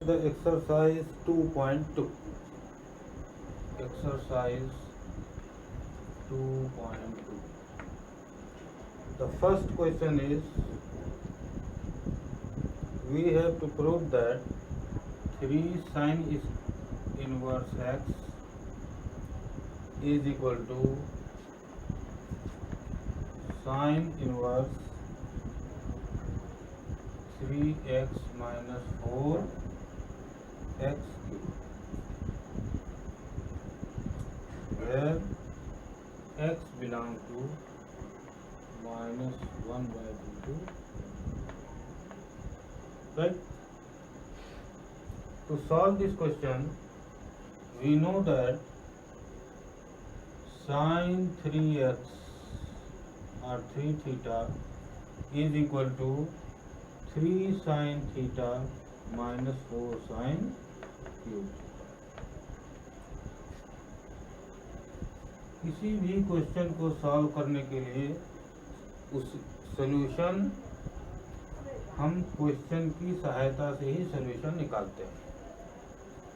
the exercise 2.2. Exercise 2.2. The first question is, we have to prove that 3 sin inverse x is equal to sin inverse 3x minus 4x cube, where x belongs to minus 1 by 2, right? To solve this question, we know that sin 3x or 3 theta is equal to 3 sin theta minus 4 sin cube. किसी भी question को solve करने के लिए उस solution हम question की सहायता से ही सॉल्यूशन निकालते हैं।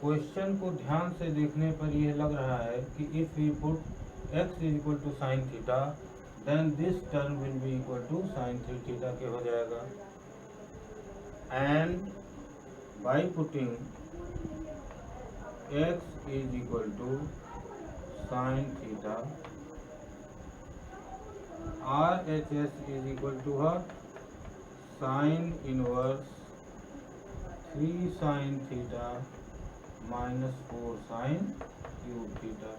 क्वेश्चन को ध्यान से देखने पर यह लग रहा है कि if we put x is equal to sine theta then this term will be equal to sine 3 theta के हो जाएगा, and by putting x is equal to sine theta RHS is equal to what, sine inverse 3 sine theta minus 4 sin cube theta,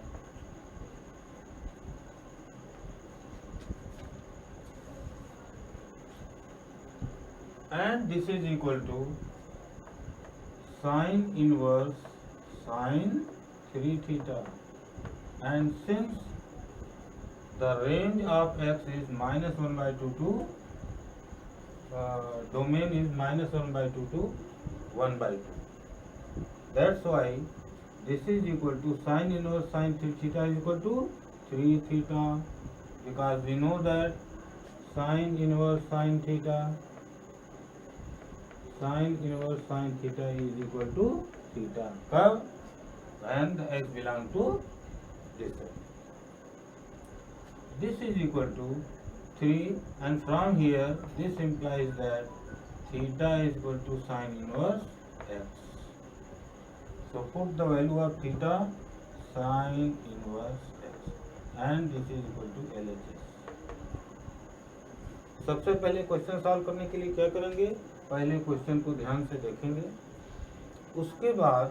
and this is equal to sin inverse sin 3 theta, and since the range of x is minus 1 by 2 to domain is minus 1 by 2 to 1 by 2. That's why this is equal to sin inverse sin 3 theta is equal to 3 theta, because we know that sin inverse sin theta is equal to theta curve when the x belongs to this side. This is equal to 3, and from here this implies that theta is equal to sin inverse x. So put the value of theta sin inverse x, and this is equal to LHS. सबसे पहले question solve करने के लिए क्या करेंगे, पहले question को ध्यान से देखेंगे, उसके बाद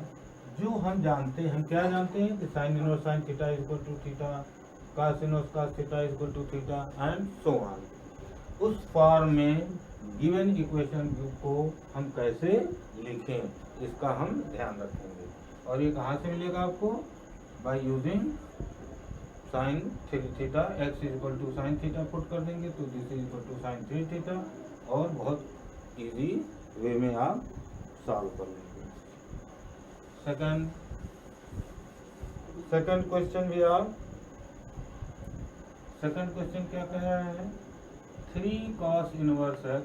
जो हम जानते हैं, हम क्या जानते हैं कि sine inverse sine theta is equal to theta, cos inverse cos theta is equal to theta, and so on. उस फॉर्म में गिवन इक्वेशन को हम कैसे लिखें इसका हम ध्यान रखेंगे। और ये कहाँ से मिलेगा आपको, by using sine 3 theta, x is equal to sine theta put कर देंगे तो this is equal to sine 3 theta, और बहुत इजी वे में आप सॉल्व कर लेंगे। सेकंड क्वेश्चन भी आप, सेकंड क्वेश्चन क्या कह रहा है, 3 cos inverse x,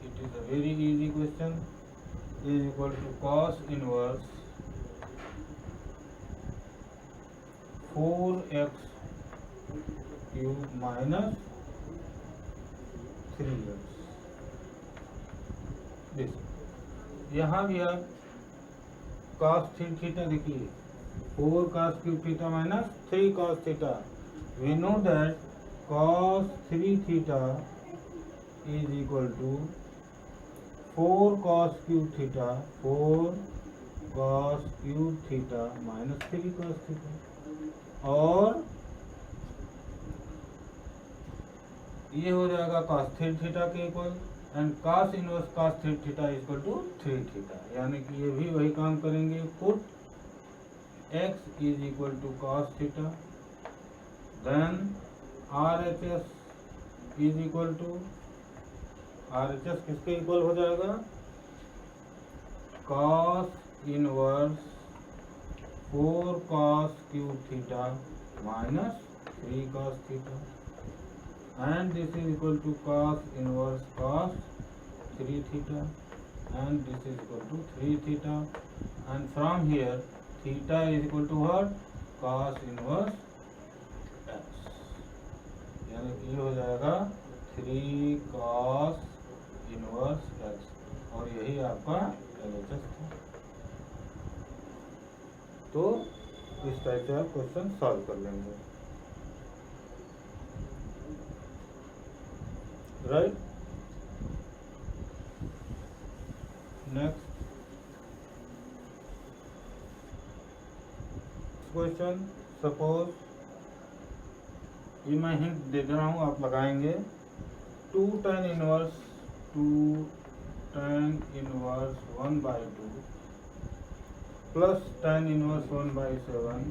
it is a very easy question, is equal to cos inverse 4x cube minus 3x। यहाँ भी आप cos 3 थीटा देखिए, 4 cos cube theta minus 3 cos theta, we know that cos 3 theta is equal to 4 cos cube theta, 4 cos cube theta minus 3 cos theta, और ये हो जाएगा cos 3 theta के equal, and cos inverse cos 3 theta equal to 3 theta, यानी कि ये भी वही काम करेंगे, put x is equal to cos theta, then RHS is equal to, RHS किसके इक्वल हो जाएगा, cos inverse 4 cos cube theta minus 3 cos theta, and this is equal to cos inverse cos 3 theta, and this is equal to 3 theta, and from here theta is equal to what? Cos inverse x, यानी कि ये हो जाएगा 3 cos inverse x, और यही आपका LHS था। तो इस टाइप से आप क्वेश्चन सॉल्व कर लेंगे, राइट। नेक्स्ट क्वेश्चन, सपोज ये मैं हिंट दे रहा हूँ, आप लगाएंगे 2 tan inverse 1/2 plus tan inverse 1/7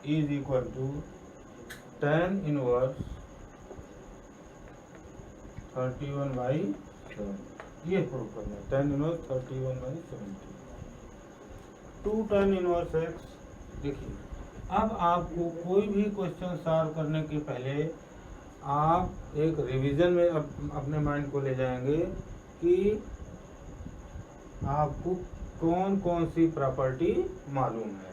is equal to tan inverse 31/7। ये प्रूव करना है, tan inverse 31/70, 2 tan inverse x। देखिए, अब आपको कोई भी क्वेश्चन सॉल्व करने के पहले आप एक रिवीजन में अपने माइंड को ले जाएंगे कि आपको कौन कौन सी प्रॉपर्टी मालूम है।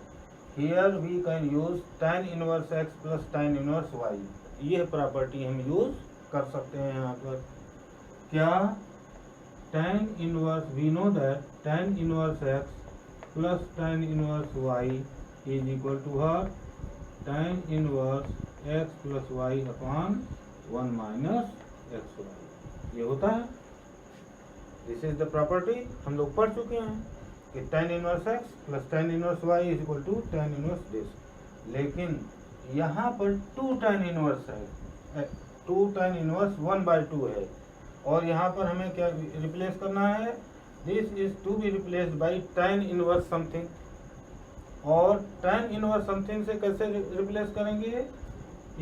Here we can use tan inverse x plus tan inverse y, ये प्रॉपर्टी हम यूज कर सकते हैं यहाँ पर। क्या? tan inverse, we know that tan inverse x plus tan inverse y is equal to हर tan inverse x plus y upon 1 minus xy, ये होता है। दिस इज द प्रॉपर्टी, हम लोग पढ़ चुके हैं कि tan inverse x plus tan inverse y is equal to tan inverse this. लेकिन यहाँ पर 2 tan इनवर्स है, 2 tan इनवर्स 1/2 है, और यहाँ पर हमें क्या रिप्लेस करना है? This is to be replaced by tan inverse something. और tan इनवर्स समथिंग से कैसे रिप्लेस करेंगे?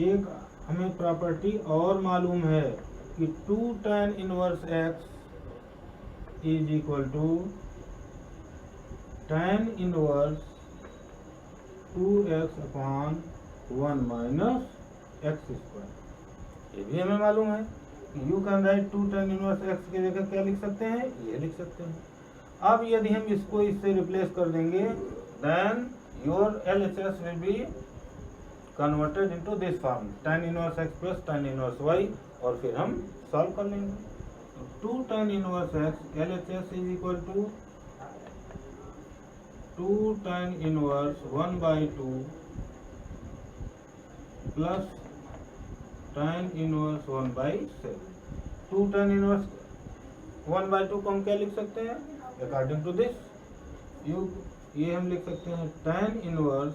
एक हमें प्रॉपर्टी और मालूम है कि 2 tan inverse x is equal to tan inverse 2x upon 1 minus x²। ये भी हमें मालूम है कि you can write 2 tan inverse x की जगह क्या लिख सकते हैं? ये लिख सकते हैं। अब यदि हम इसको इससे रिप्लेस कर देंगे, then your LHS will be converted into this form, tan inverse x plus tan inverse y, और फिर हम सॉल्व कर लेंगे। 2 tan inverse x LHS is equal to 2 tan inverse 1/2 plus tan inverse 1/7। 2 tan inverse 1/2 को हम क्या लिख सकते हैं? अकॉर्डिंग टू दिस ये हम लिख सकते हैं tan इनवर्स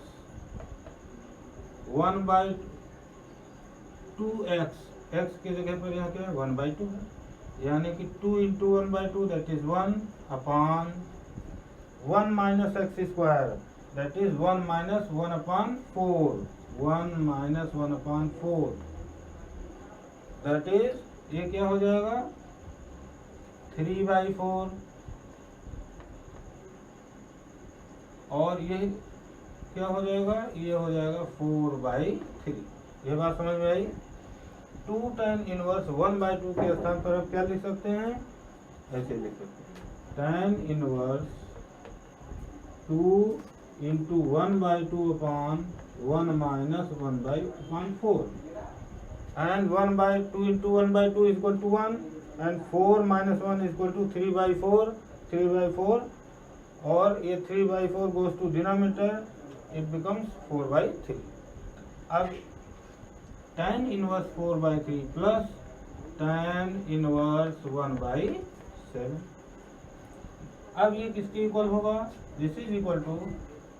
1/2x, x की जगह पर यहाँ क्या है? 1/2 है, यानी कि 2 into 1/2 that is 1 upon 1 minus x², that is 1 minus 1 upon 4, 1 minus 1 upon 4, that is ये क्या हो जाएगा? 3/4, और ये क्या हो जाएगा? ये हो जाएगा 4/3। ये बात समझ में आई? 2 tan इनवर्स 1/2 के स्थान पर आप क्या लिख सकते हैं? ऐसे लिख सकते हैं tan inverse 2 into 1/2 upon 1 minus 1/4, and 1/2 into 1/2 is equal to 1, and 4 minus 1 is equal to 3/4, और ये 3/4 goes to denominator, it becomes 4/3। अब tan inverse 4/3 plus tan inverse 1/7, अब ये किसके इक्वल होगा? This is equal to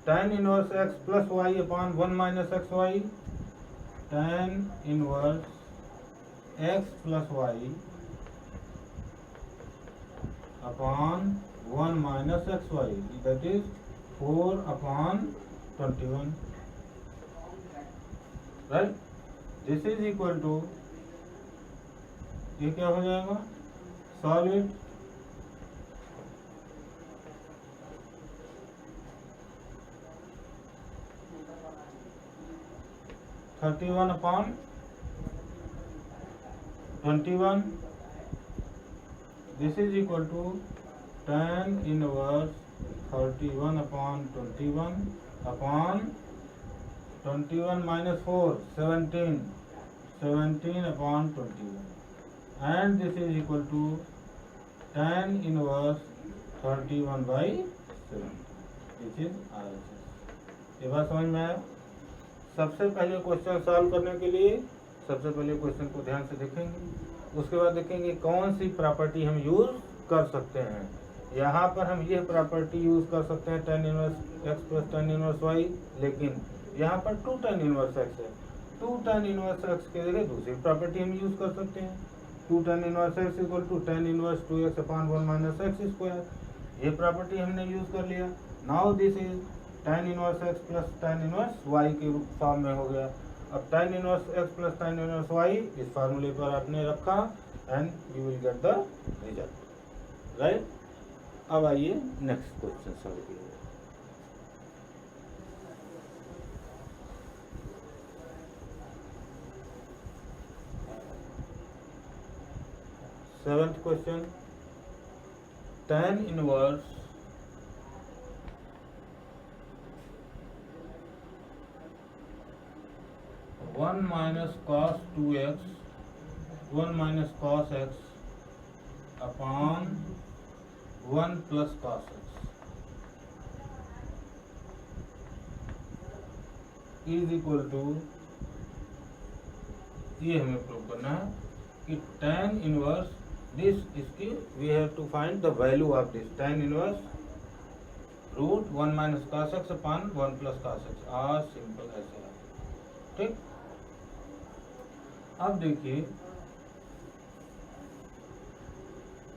tan inverse x plus y upon 1 minus xy, tan inverse x plus y upon 1 minus xy, that is 4/21, right. This is equal to, ये क्या हो जाएगा? Solve it, 31/21 this is equal to tan inverse 31 upon 21 minus 4 17 upon 21 and this is equal to tan inverse 31 by 7 which is RHS। ये बात समझ में आया। सबसे पहले क्वेश्चन सॉल्व करने के लिए सबसे पहले क्वेश्चन को ध्यान से देखेंगे, उसके बाद देखेंगे कौन सी प्रॉपर्टी हम यूज कर सकते हैं। यहाँ पर हम यह प्रॉपर्टी यूज कर सकते हैं tan inverse x plus tan inverse y, लेकिन यहाँ पर 2 tan इनवर्स x है। 2 tan इनवर्स x के जगह दूसरी प्रॉपर्टी हम यूज कर सकते हैं। 2 tan inverse x equal to tan inverse 2x upon 1 minus x square, ये प्रॉपर्टी हमने यूज कर लिया। Now this is tan inverse x plus tan inverse y के फॉर्म में हो गया। अब tan inverse x plus tan inverse y इस फार्मूले पर आपने रखा and you will get the result, right. अब आइए नेक्स्ट क्वेश्चन सॉल्व कीजिए। Seventh question, tan inverse one minus cos 2x 1 minus cos x upon 1 plus cos x is equal to, ये हमें प्रूव करना है कि tan इनवर्स दिस इसकी we have to find the value of this tan inverse root 1 minus cos x upon 1 plus cos x, आज simple ऐसे है, ठीक। अब देखिए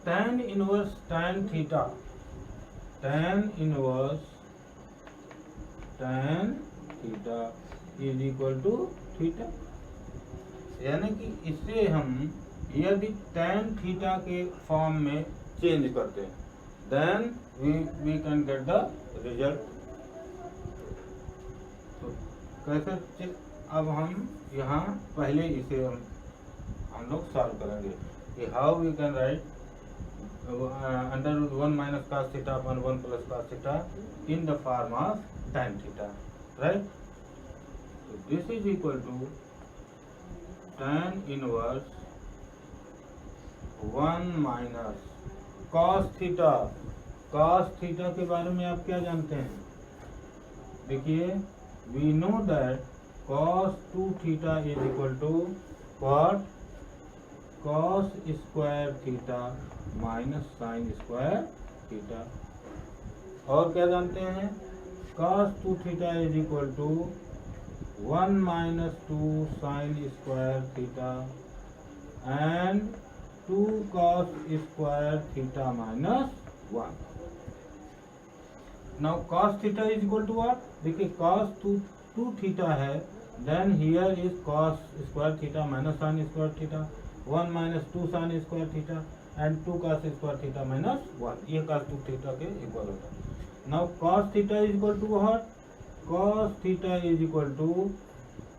tan inverse tan theta, tan inverse tan theta is equal to theta, यानी कि इसे हम यदि tan थीटा के फॉर्म में चेंज करते हैं then we can get the result. तो कैसे, अब हम यहाँ पहले इसे हम लोग सॉल्व करेंगे कि how we can write under root 1 minus cos theta upon 1 plus cos theta in the form of tan theta, right. तो this is equal to tan inverse 1 minus cos theta. cos theta के बारे में आप क्या जानते हैं? देखिए we know that cos 2 theta is equal to what cos square theta minus sine square theta. और क्या जानते हैं? cos 2 theta is equal to 1 minus 2 sine square theta and 2 cos square theta minus 1। Now cos theta is equal to what? देखिए cos 2 theta है, then here is cos square theta minus sine square theta, 1 minus 2 sine square theta and 2 cos square theta minus 1, ये cos 2 theta के equal होता है। Now cos theta is equal to what? cos theta is equal to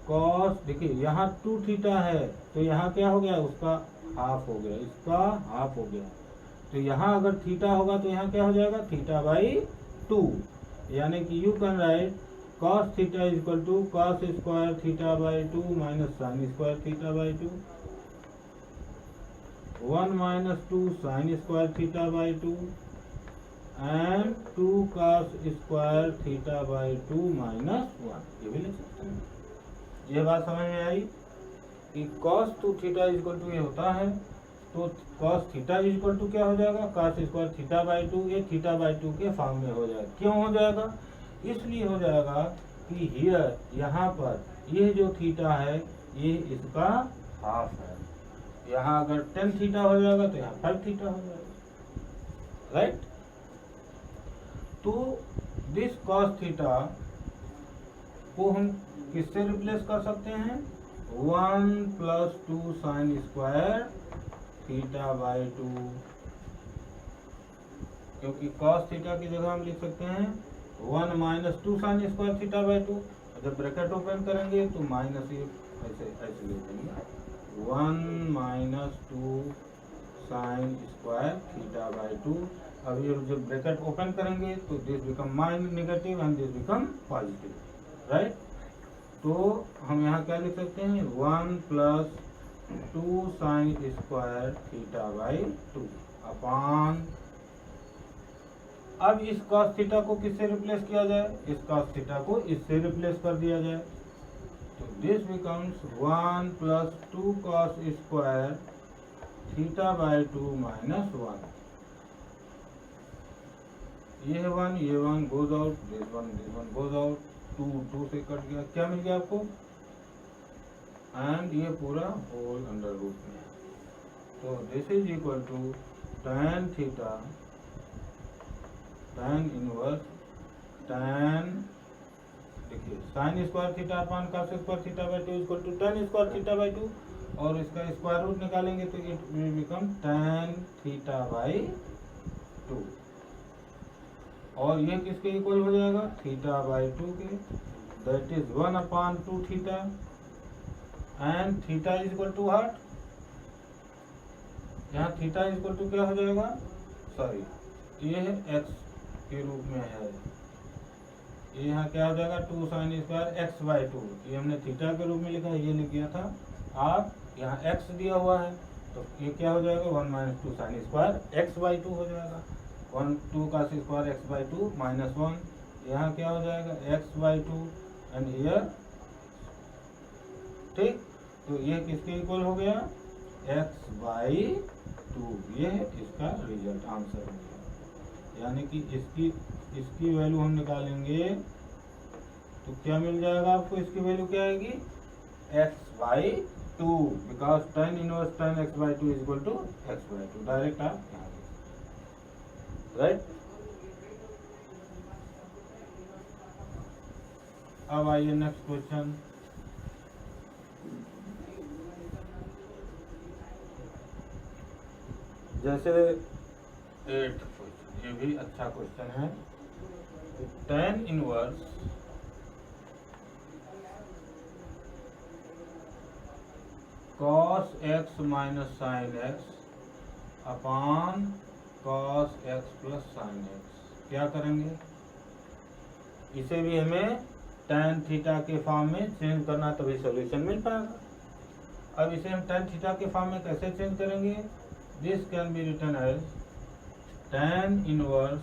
cos, देखिए यहाँ 2 theta है तो यहाँ क्या हो गया? उसका हाफ हो गया, इसका हाफ हो गया। तो यहाँ अगर थीटा होगा तो यहाँ क्या हो जाएगा? थीटा बाई 2, यानी कि you can write cos theta is equal to cos square theta by 2 minus sine square theta by 2, 1 minus 2 sine square theta by 2 and 2 cos square theta by 2 minus 1, ये भी लिख सकते हैं। ये बात समझ में आई कि cos 2 theta is equal to ये होता है, तो cos theta is equal to क्या हो जाएगा? cos स्क्वायर थीटा बाई 2, ये थीटा बाई 2 के फॉर्म में हो जाएगा। क्यों हो जाएगा? इसलिए हो जाएगा कि हियर यहाँ पर ये जो थीटा है ये इसका हाफ है। यहाँ अगर 10 थीटा हो जाएगा तो यहाँ 5 थीटा हो जाएगा, राइट। तो दिस cos थीटा को हम किससे रिप्लेस कर सकते हैं? 1 plus 2 sine square theta by 2, क्योंकि cos थीटा की जगह हम लिख सकते हैं 1 minus 2 sine square theta by 2। जब ब्रैकेट ओपन करेंगे तो माइनस, ये ऐसे लिख देंगे 1 minus 2 sine square theta by 2। अब ये जब ब्रैकेट ओपन करेंगे तो this become minus negative and this become positive, right. तो हम यहाँ क्या लिख सकते हैं, 1 plus 2 sine square theta by 2 अपान, अब इस cos थीटा को किससे रिप्लेस किया जाए, इस cos थीटा को इससे रिप्लेस कर दिया जाए, तो this becomes 1 plus 2 cos square theta by 2 minus 1। ये 1 goes out, this one goes out, 2 से कट गया, क्या मिल गया आपको, एंड ये पूरा होल अंडर रूट में। तो this is equal to tan theta tan inverse tan, देखिए sine square theta upon cos square theta by 2 equal to tan square theta by 2, और इसका स्क्वायर रूट निकालेंगे तो it will become tan theta by 2, और ये किसके equal हो जाएगा, थीटा बाई 2 के, that is 1 upon 2 theta, and theta is equal to what, यहाँ थीटा इज इक्वल टू क्या हो जाएगा, सॉरी ये है x के रूप में है, ये यहाँ क्या हो जाएगा 2 साइन स्क्वायर x बाई 2, ये हमने थीटा के रूप में लिखा है, ये लिख दिया था, आप यहाँ x दिया हुआ है तो ये क्या हो जाएगा 1 minus 2 sine square x by 2 हो जाएगा, 2 का स्क्वायर x बाई 2 माइनस 1, यहाँ क्या हो जाएगा x बाई 2 एंड हियर, ठीक। तो ये किसके इक्वल हो गया, x बाई 2, ये इसका रिजल्ट आंसर हो गया, यानी कि इसकी वैल्यू हम निकालेंगे तो क्या मिल जाएगा आपको, इसकी वैल्यू क्या आएगी, x by 2, because tan inverse tan x by 2 is equal to x by 2, direct आप यहाँ, राइट। अब आइए नेक्स्ट क्वेश्चन, जैसे 8th क्वेश्चन, ये भी अच्छा क्वेश्चन है, tan inverse cos x minus sine x upon cos x plus sine x, क्या करेंगे, इसे भी हमें tan थीटा के फॉर्म में चेंज करना, तभी सॉल्यूशन मिल पाएगा। अब इसे हम tan थीटा के फॉर्म में कैसे चेंज करेंगे, this can be written as tan inverse,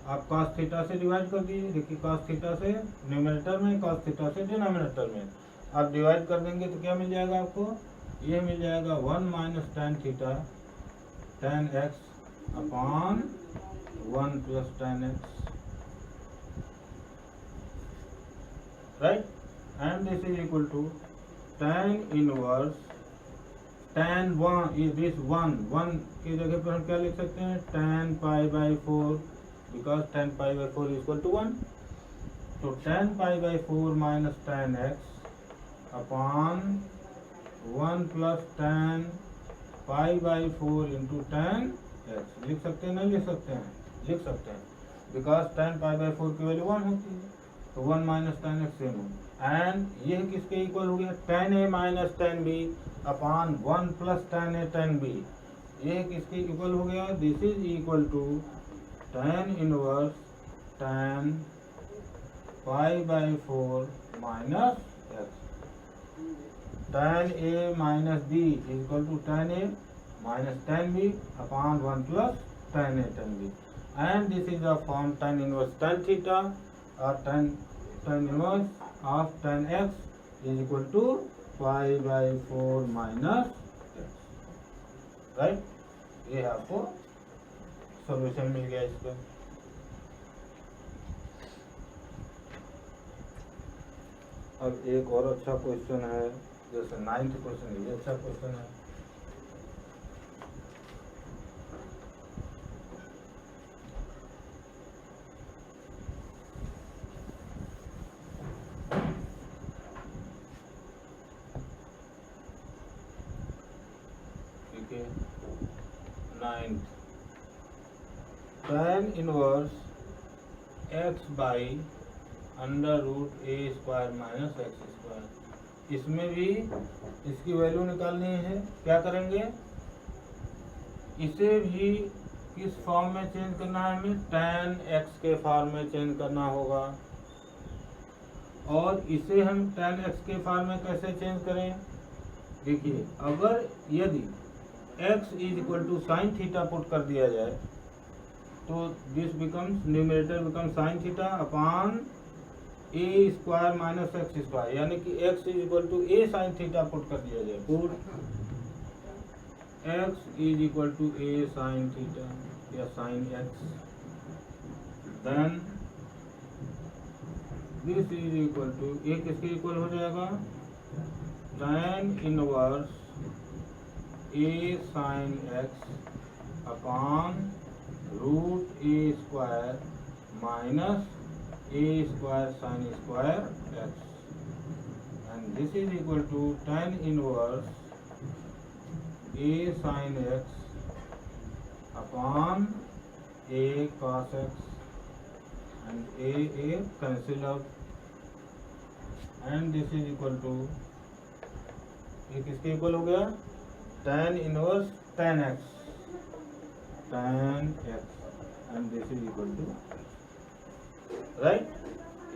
आप cos थीटा से डिवाइड कर दीजिए, देखिए cos थीटा से न्यूमरेटर में, cos थीटा से डिनोमिनेटर में, आप डिवाइड कर देंगे तो क्या मिल जाएगा आपको, ये मिल जाएगा 1 minus tan theta tan x upon 1 plus tan x, right, and this is equal to tan inverse tan 1, दिस 1 की जगह पर हम क्या लिख सकते हैं, tan pi by 4, because tan pi by 4 is equal to 1, तो tan pi by 4 minus tan x upon 1 plus tan pi by 4 into tan x, लिख सकते हैं, नहीं लिख सकते हैं, लिख सकते हैं, बिकॉज tan पाई बाई 4 की वैल्यू 1 होती है, तो 1 माइनस tan x सेम हो, एंड ये किसके इक्वल हो गया, tan a minus tan b upon 1 plus tan a tan b, ये किसके इक्वल हो गया, this is equal to tan inverse tan pi by 4 minus x, tan a minus b is equal to tan a minus tan b upon 1 plus tan a tan b, and this is the form tan inverse tan theta और tan inverse of tan x is equal to pi by 4 minus x, right. ये आपको solution मिल गया इसका। अब एक और अच्छा question है, जैसे 9th क्वेश्चन, ये अच्छा क्वेश्चन है, ठीक है। 9th, tan inverse x by under root A square minus x square, इसमें भी इसकी वैल्यू निकालनी है, क्या करेंगे, इसे भी किस फॉर्म में चेंज करना है, हमें tan x के फॉर्म में चेंज करना होगा। और इसे हम tan x के फॉर्म में कैसे चेंज करें, देखिए अगर यदि x is equal to sine theta put कर दिया जाए तो this becomes numerator become sine theta upon A square minus x square, यानी कि x is equal to A sine theta put कर दिया जाए, put x is equal to A sine theta या sine x, then this is equal to A किसके equal हो जाएगा, tan inverse A sine x upon root A square minus A square sine square x, and this is equal to tan inverse a sin x अपॉन a cos x, and a cancel out, and this is equal to ये किसके equal हो गया, tan inverse tan x, and this is equal to right,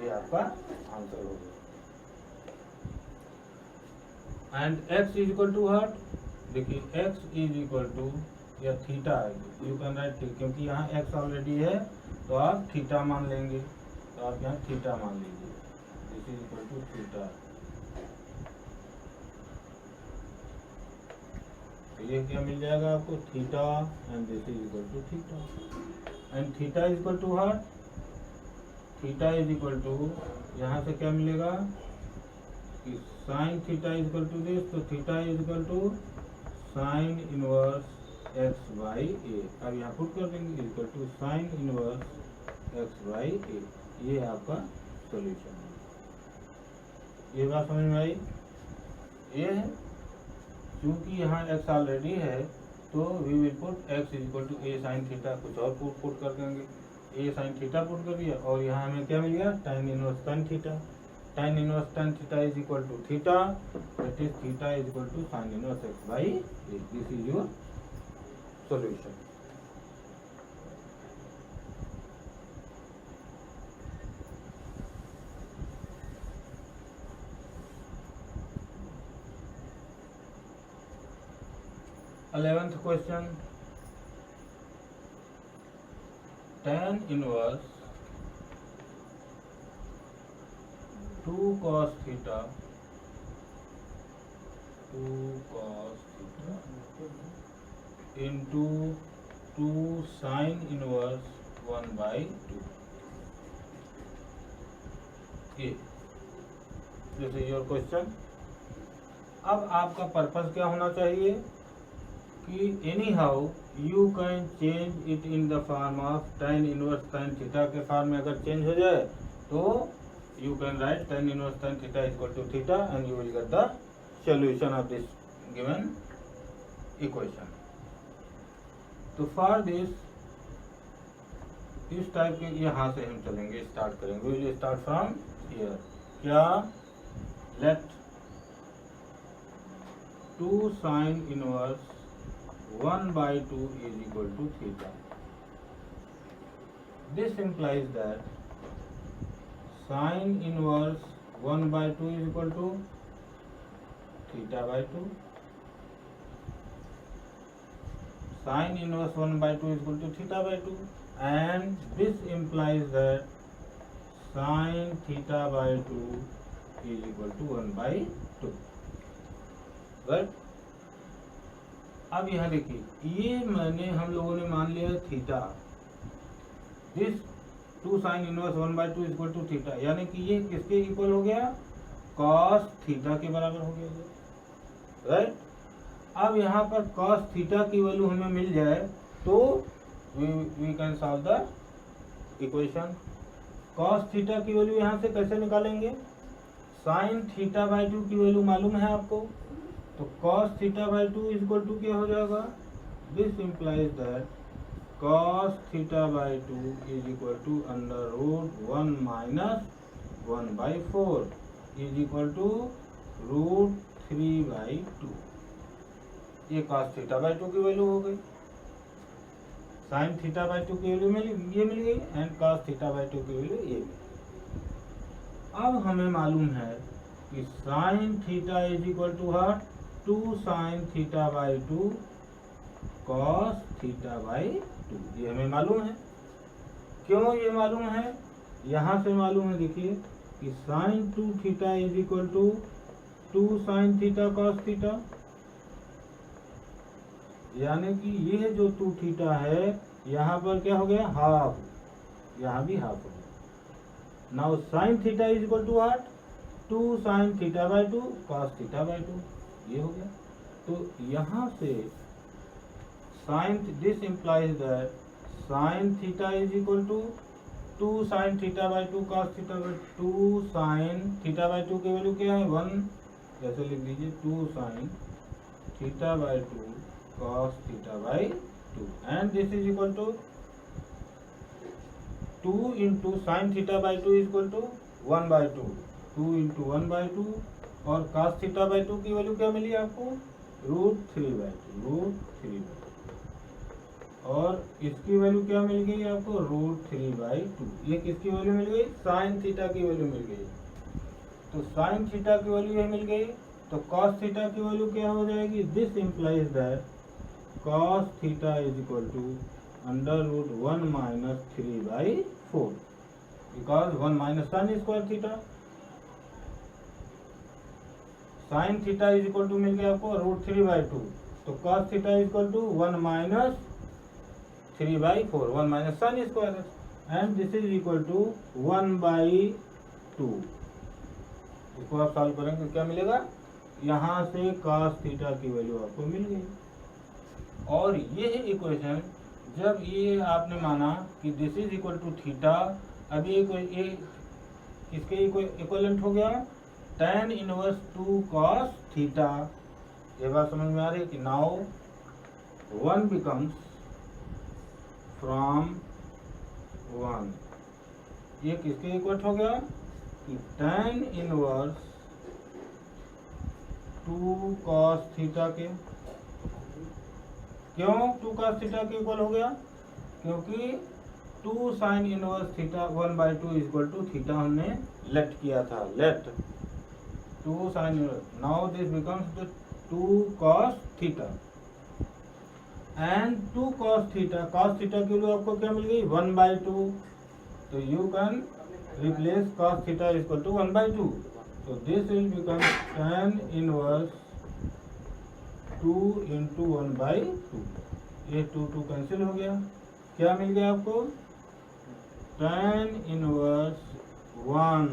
ये आपका answer हो गया। And x is equal to what, देखिए x इज इक्वल टू या थीटा आएगी, यू कैन राइट, क्योंकि यहाँ x ऑलरेडी है तो आप थीटा मान लेंगे, तो आप यहाँ थीटा मान लीजिए, this is equal to theta. तो ये क्या मिल जाएगा आपको, theta, and this is equal to theta, and theta is equal to what, theta is equal to यहाँ से क्या मिलेगा कि sine theta is equal to this, तो theta is equal to sine inverse x by A, अब यहाँ put कर देंगे is equal to sine inverse x by A, ये आपका सॉल्यूशन है। ये बात समझ में आई, ये है क्योंकि यहाँ एक्स ऑलरेडी है तो we will put x is equal to A sine theta, कुछ और पुट कर देंगे, ए साइन थीटा पुट कर दिया, और यहाँ हमें क्या मिल गया, tan inverse tan theta, tan inverse tan theta is equal to theta, that is theta is equal to sine inverse x by a, this is your solution. Eleventh question, tan inverse 2 cos theta into 2 sin inverse 1 by 2, ये this is your question. अब आपका purpose क्या होना चाहिए कि anyhow you can change it in the form of tan inverse tan theta के form में अगर चेंज हो जाए तो you can write tan inverse tan theta equal to theta, and you will get the solution of this given equation. तो for this इस type के यहाँ से हम चलेंगे, स्टार्ट करेंगे, we will start from here, क्या, let 2 sign inverse 1 by 2 is equal to theta. This implies that sine inverse 1 by 2 is equal to theta by 2. Sine inverse 1 by 2 is equal to theta by 2, and this implies that sine theta by 2 is equal to 1 by 2. Right? अब यहाँ देखिए, ये हम लोगों ने मान लिया theta, this 2 sign inverse 1 by 2 equal to theta, यानी कि ये किसके इक्वल हो गया, कॉस थीटा के बराबर हो गया, राइट। अब यहाँ पर कॉस थीटा की वैल्यू हमें मिल जाए तो we can solve the equation. Cos theta की वैल्यू यहाँ से कैसे निकालेंगे, साइन थीटा बाई 2 की वैल्यू मालूम है आपको, तो cos theta by 2 is equal to क्या हो जाएगा, this implies that cos theta by 2 is equal to under root 1 minus 1 by 4 is equal to root 3 by 2, ये cos थीटा बाई 2 की वैल्यू हो गई। साइन थीटा बाई 2 की value ये मिल गई एंड कॉस थीटा बाई 2 की वैल्यू ये मिल गई। अब हमें मालूम है कि sine theta is equal to heart 2 sine theta by 2 cos theta by 2, ये हमें मालूम है। क्यों ये मालूम है? यहाँ से मालूम है, देखिए कि sine 2 theta is equal to 2 sine theta cos theta, यानी कि ये जो 2 थीटा है यहाँ पर क्या हो गया, हाफ, यहाँ भी हाफ हो गया। Now sine theta is equal to what, 2 sine theta by 2 cos theta by 2, ये हो गया। तो यहाँ से sine, this implies that sine theta is equal to 2 sine theta by 2 cos theta by 2 sine theta by 2 की value क्या है 1, जैसे लिख दीजिए 2 sine theta by 2 cos theta by 2 and this is equal to 2 into sin theta by 2 is equal to 1 by 2, 2 into 1 by 2 और cos theta by 2 की value क्या मिली आपको, √3 by 2, √3 by 2 और इसकी वैल्यू क्या मिल गई आपको, √3 by 2। ये किसकी वैल्यू मिल गई, sin थीटा की वैल्यू मिल गई। तो sin थीटा की वैल्यू ये मिल गई, तो cos थीटा की वैल्यू क्या हो जाएगी, this implies that cos theta is equal to √1 minus 3 by 4 because 1 minus sin square theta, sin theta is equal to मिल गया आपको √3 by 2, तो cos theta is equal to 1 minus 3 by 4, 1 minus sin square and this is equal to 1 by 2। इसको आप solve करेंगे क्या मिलेगा, यहाँ से cos theta की वैल्यू आपको मिल गई। और ये इक्वेशन जब ये आपने माना कि this is equal to theta, अभी ये किसके इक्वलेंट हो गया, tan इनवर्स 2 cos थीटा। ये बात समझ में आ रही है कि नाउ 1 बिकम्स फ्रॉम 1, ये किसके इक्वल हो गया कि tan इनवर्स 2 cos थीटा के। क्यों 2 cos थीटा के इक्वल हो गया, क्योंकि 2 sign inverse theta 1 by 2 equal to theta हमने लेट किया था, let 2 sign inverse, now this becomes 2 cos theta and 2 cos theta, cos theta के लिए आपको क्या मिल गई 1 by 2, तो you can replace cos theta equal to 1 by 2, तो this will become tan inverse 2 into 1 by 2, ये 2 कैंसिल हो गया, क्या मिल गया आपको, tan इनवर्स 1,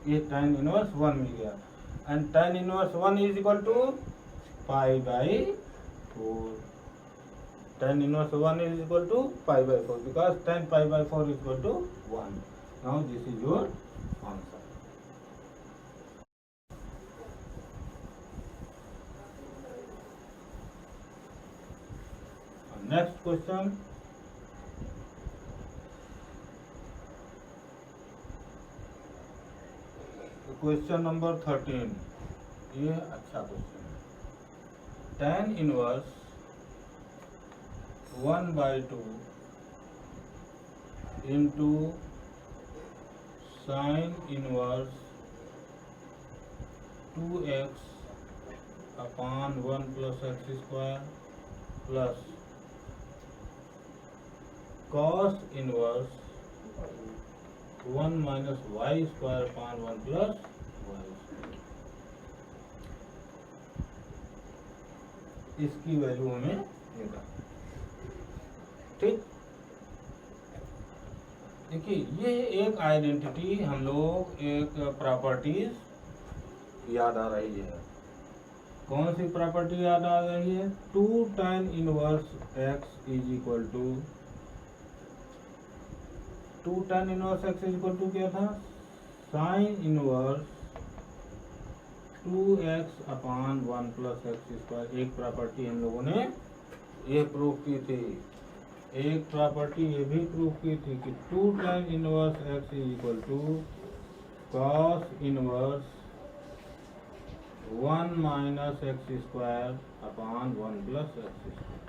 ये tan इनवर्स 1 मिल गया and tan inverse 1 is equal to pi by 4, tan inverse 1 is equal to pi by 4 because tan pi by 4 is equal to 1। Now this is your answer. Next question, question number 13, ये अच्छा question है। tan inverse 1 by 2 into sine inverse 2x upon 1 plus x square plus cos inverse 1 minus y square upon 1 plus y square, इसकी value हमें निकाल। ठीक, देखिए ये एक आइडेंटिटी हम लोग एक प्रॉपर्टीज याद आ रही है। कौन सी प्रॉपर्टी याद आ रही है, 2 tan inverse x is equal to 2 tan inverse x is equal to क्या था, sine inverse 2x upon 1 plus x square. एक प्रॉपर्टी हम लोगों ने ये प्रूव की थी, एक प्रॉपर्टी ये भी प्रूव की थी कि 2 tan inverse x is equal to cos inverse 1 minus x square upon 1 plus x square.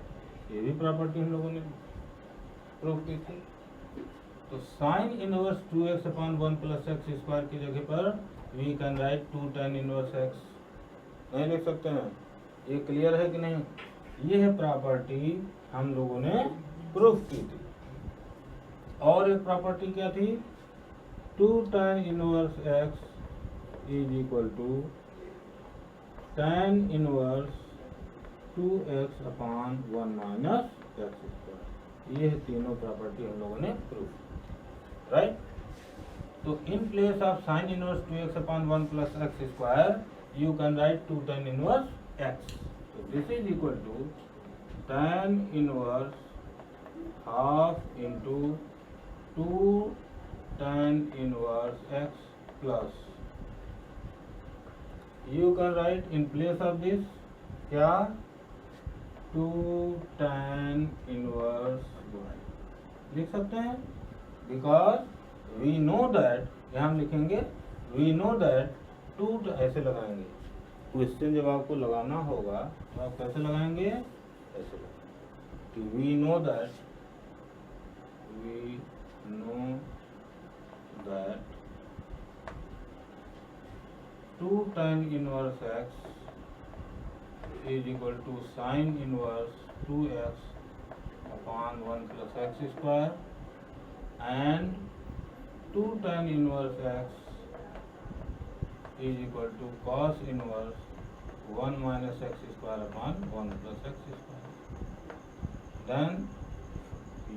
ये भी प्रॉपर्टी हम लोगों ने प्रूव की थी। तो sine inverse 2x upon 1 plus x square की जगह पर we can write 2 tan inverse x, नहीं लिख सकते हैं? ये क्लियर है कि नहीं? ये है प्रॉपर्टी हम लोगों ने प्रूव की थी। और एक प्रॉपर्टी क्या थी? 2 tan inverse x is equal to tan inverse 2x upon 1 minus x square. ये तीनों प्रॉपर्टी हम लोगों ने प्रूव, राइट? तो in place of sine inverse 2x upon 1 plus x square you can write 2 tan inverse X. तो this is equal to tan inverse half into 2 tan inverse x plus you can write in place of this क्या? 2 tan inverse y लिख सकते हैं, because we know that, यहाँ हम लिखेंगे we know that 2 ऐसे लगाएंगे। क्वेश्चन जब आपको लगाना होगा तो आप कैसे लगाएंगे? ऐसे लगाएंगे। We know that 2 tan inverse x is equal to sin inverse 2x upon 1 plus x square and 2 tan inverse x is equal to cos inverse 1 minus x square upon 1 plus x square. Then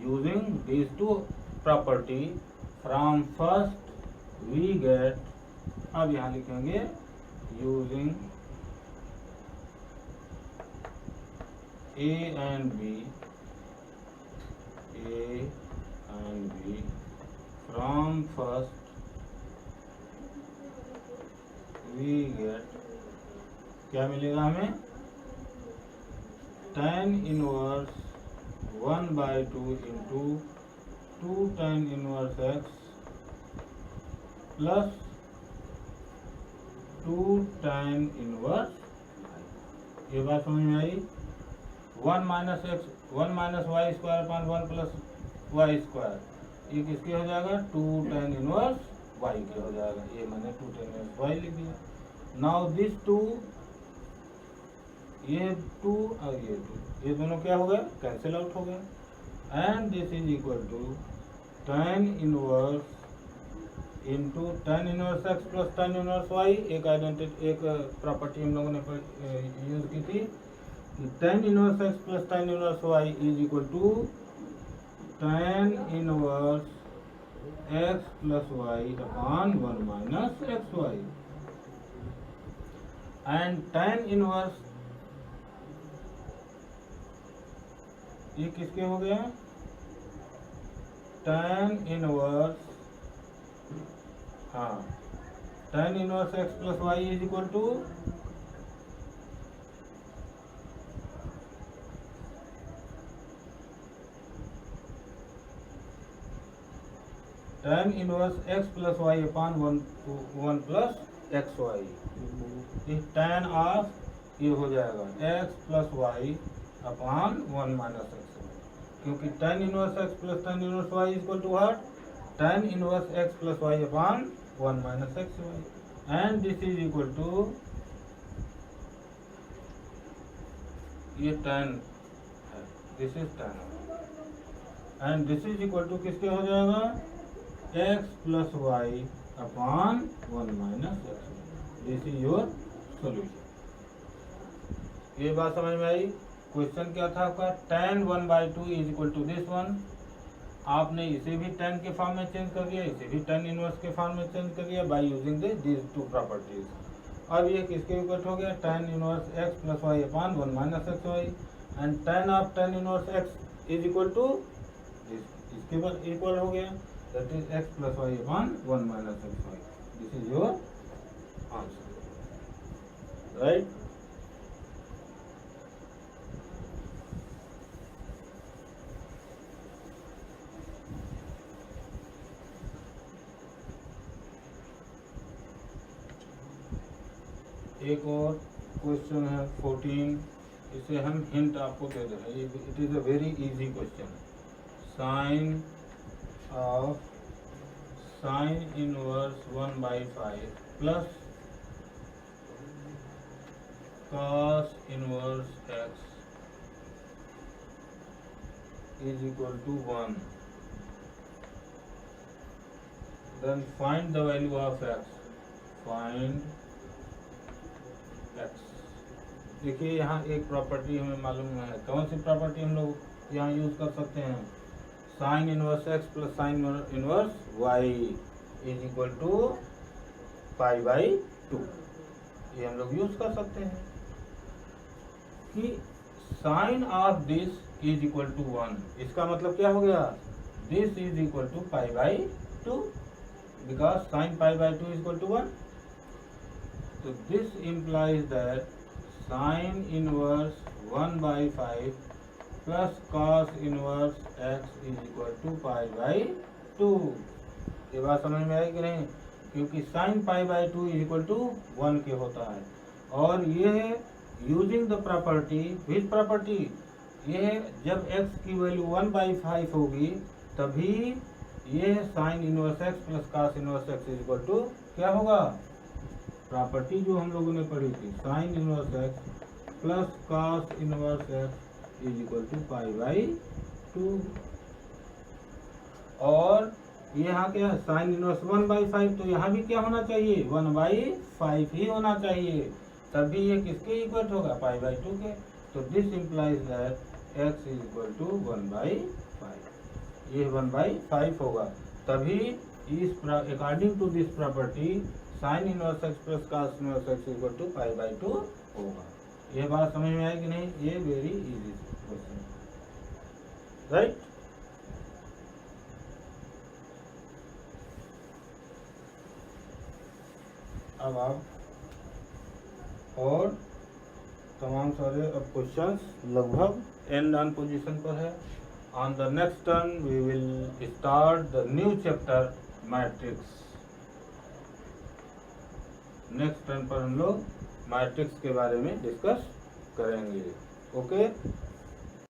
using these two property from first we get, अब यहाँ लिखेंगे using A and B from first we get, क्या मिलेगा हमें? tan inverse 1/2 into 2 tan inverse x plus 2 tan inverse. ये बात समझ में आई? 1 minus y square upon 1 plus y square, ये किसके हो जाएगा? 2 tan इनवर्स वाई के हो जाएगा। ये मैंने 2 tan इनवर्स वाई लिख दिया। नाउ दिस 2, ये 2 और ये 2, ये दोनों क्या हो गए? कैंसिल आउट हो गए। And this is equal to tan inverse into tan inverse x plus tan inverse y. एक प्रॉपर्टी हम लोगों ने यूज की थी, tan inverse x plus tan inverse y is equal to tan inverse x plus y upon 1 minus x y. And tan inverse, ये किसके हो गया? tan इनवर्स, हाँ, tan inverse x plus y is equal to tan inverse x plus y upon 1 plus x y. ये tan of ये हो जाएगा x plus y upon 1 minus x y, क्योंकि tan inverse x plus tan inverse y is equal to what? tan inverse x plus y upon 1 minus x y. And this is equal to, ये tan है, this is tan, and this is equal to किसके हो जाएगा? X plus y upon 1 minus x. This is your solution. ये बात समझ में आई? Question क्या था आपका? tan 1/2 is equal to this one. आपने इसे भी tan के फॉर्म में चेंज कर दिया, इसे भी tan इनवर्स के फॉर्म में चेंज कर दिया by using this two properties. अब ये किसके इक्वल हो गया? tan inverse x plus y upon 1 minus x y. And tan of tan inverse x is equal to इसके बाद इक्वल हो गया, that is x plus y upon 1 minus x y. This is your answer, right? एक और question है 14, इसे हम hint आपको दे दे रहे हैं, it is a very easy question. Sine of sine inverse 1/5 plus cos inverse x is equal to 1, then find the value of x, find x। देखिए यहाँ एक प्रॉपर्टी हमें मालूम है, कौन सी प्रॉपर्टी हम लोग यहाँ यूज कर सकते हैं, sine inverse x plus sine inverse y is equal to π/2, ये हम लोग यूज कर सकते हैं कि sine of this is equal to 1, इसका मतलब क्या हो गया, this is equal to π/2 because sine π/2 is equal to 1। तो this implies that sine inverse 1/5 plus cos inverse x is equal to π/2। ये बात समझ में आई कि नहीं, क्योंकि साइन π/2 इज इक्वल टू 1 के होता है, और ये using the property, which property, ये जब x की वैल्यू 1/5 होगी तभी ये sine inverse x plus cos inverse x is equal to क्या होगा, प्रॉपर्टी जो हम लोगों ने पढ़ी थी, sine inverse x plus cos inverse x is equal to π/2। और यहाँ क्या है, साइन इनवर्स 1/5, तो यहाँ भी क्या होना चाहिए, 1/5 ही होना चाहिए, तभी ये किसके इक्वल होगा, π/2 के। तो this implies that x is equal to 1/5, ये 1/5 होगा, तभी इस according to this property sine inverse x plus cos inverse x equal to π/2 होगा। ये बात समझ में आई कि नहीं, ये वेरी इजी क्वेश्चन, राइट। अब आप और तमाम सारे अब क्वेश्चंस लगभग एंड ऑन पोजीशन पर है। On the next turn we will start the new chapter matrix. Next turn पर हम लोग मैट्रिक्स के बारे में डिस्कस करेंगे। ओके।